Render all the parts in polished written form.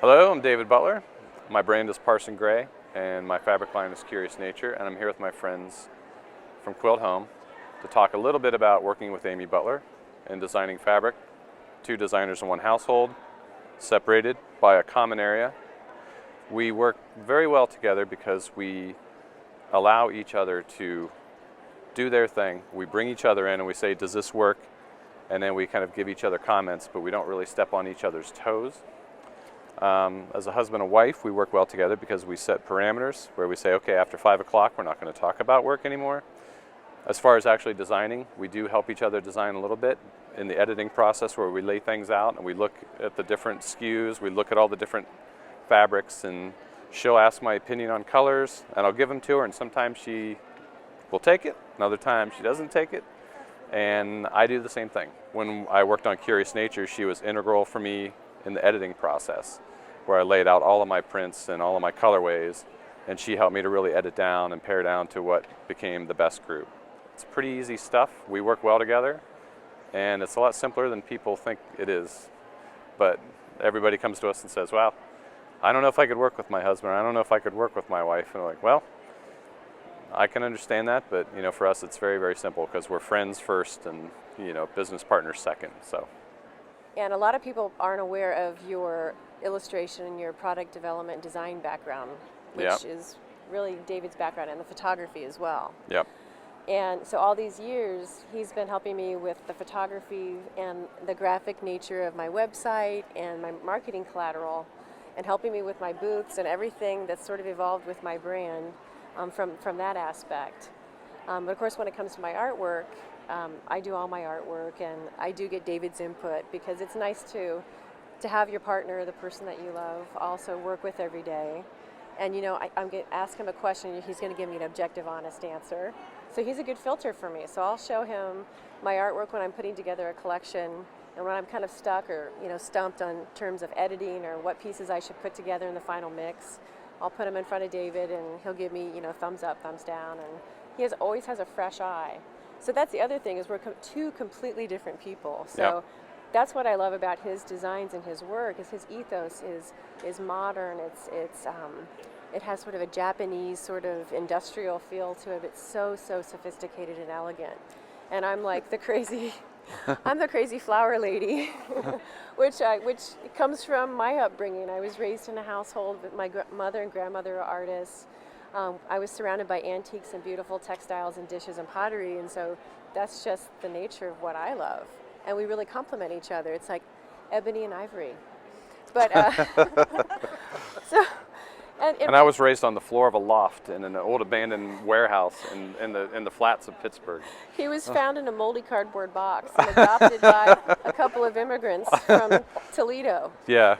Hello, I'm David Butler. My brand is Parson Gray, and my fabric line is Curious Nature, and I'm here with my friends from QuiltHome to talk a little bit about working with Amy Butler and designing fabric. Two designers in one household, separated by a common area. We work very well together because we allow each other to do their thing. We bring each other in and we say, does this work? And then we kind of give each other comments, but we don't really step on each other's toes. As a husband and wife, we work well together because we set parameters where we say, okay, after 5 o'clock, we're not going to talk about work anymore. As far as actually designing, we do help each other design a little bit in the editing process where we lay things out and we look at the different SKUs, we look at all the different fabrics, and she'll ask my opinion on colors and I'll give them to her, and sometimes she will take it, another time she doesn't take it, and I do the same thing. When I worked on Curious Nature, she was integral for me in the editing process, where I laid out all of my prints and all of my colorways, and she helped me to really edit down and pare down to what became the best group. It's pretty easy stuff. We work well together, and it's a lot simpler than people think it is. But everybody comes to us and says, well, I don't know if I could work with my husband, I don't know if I could work with my wife. And we're like, well, I can understand that, but for us it's very, very simple because we're friends first and business partners second. So. And a lot of people aren't aware of your illustration and your product development design background, which is really David's background, and the photography as well. Yep. And so all these years, he's been helping me with the photography and the graphic nature of my website and my marketing collateral, and helping me with my booths and everything that's sort of evolved with my brand from that aspect. But of course, when it comes to my artwork, I do all my artwork, and I do get David's input because it's nice to have your partner, the person that you love, also work with every day. And I'm going to ask him a question, he's going to give me an objective, honest answer. So he's a good filter for me. So I'll show him my artwork when I'm putting together a collection, and when I'm kind of stuck or stumped on terms of editing or what pieces I should put together in the final mix, I'll put them in front of David, and he'll give me thumbs up, thumbs down, and he always has a fresh eye. So that's the other thing, is we're two completely different people. So that's what I love about his designs and his work, is his ethos is modern. It has sort of a Japanese sort of industrial feel to it. It's so sophisticated and elegant. And I'm like the crazy, I'm the crazy flower lady, which comes from my upbringing. I was raised in a household with my mother and grandmother are artists. I was surrounded by antiques and beautiful textiles and dishes and pottery, and so that's just the nature of what I love. And we really complement each other. It's like ebony and ivory. But and I was raised on the floor of a loft in an old abandoned warehouse in the flats of Pittsburgh. He was found in a moldy cardboard box and adopted by a couple of immigrants from Toledo. Yeah.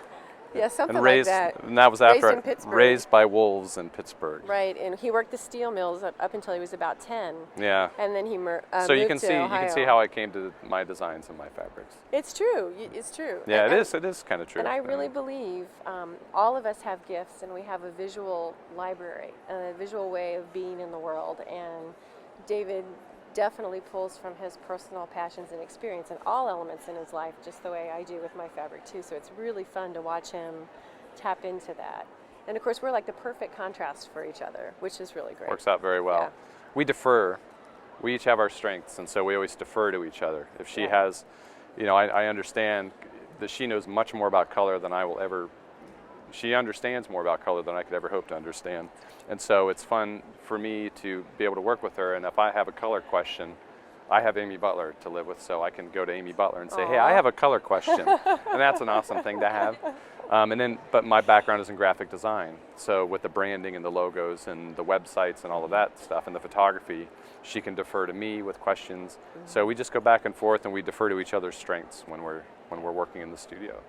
Yeah, something like that. And that was after raised by wolves in Pittsburgh. Right, and he worked the steel mills up until he was about 10. Yeah. And then he so you moved can to Ohio. You can see how I came to my designs and my fabrics. It's true. It's true. Yeah, it is kind of true. And I really believe all of us have gifts, and we have a visual library, a visual way of being in the world. And David definitely pulls from his personal passions and experience in all elements in his life, just the way I do with my fabric too. So it's really fun to watch him tap into that. And of course, we're like the perfect contrast for each other, which is really great. Works out very well. Yeah. We defer. We each have our strengths, and so we always defer to each other. If she has, I understand that she knows much more about color than I will ever. She understands more about color than I could ever hope to understand. And so it's fun for me to be able to work with her, and if I have a color question, I have Amy Butler to live with, so I can go to Amy Butler and say, hey, I have a color question. And that's an awesome thing to have. But my background is in graphic design, so with the branding and the logos and the websites and all of that stuff and the photography, she can defer to me with questions. So we just go back and forth, and we defer to each other's strengths when we're working in the studio.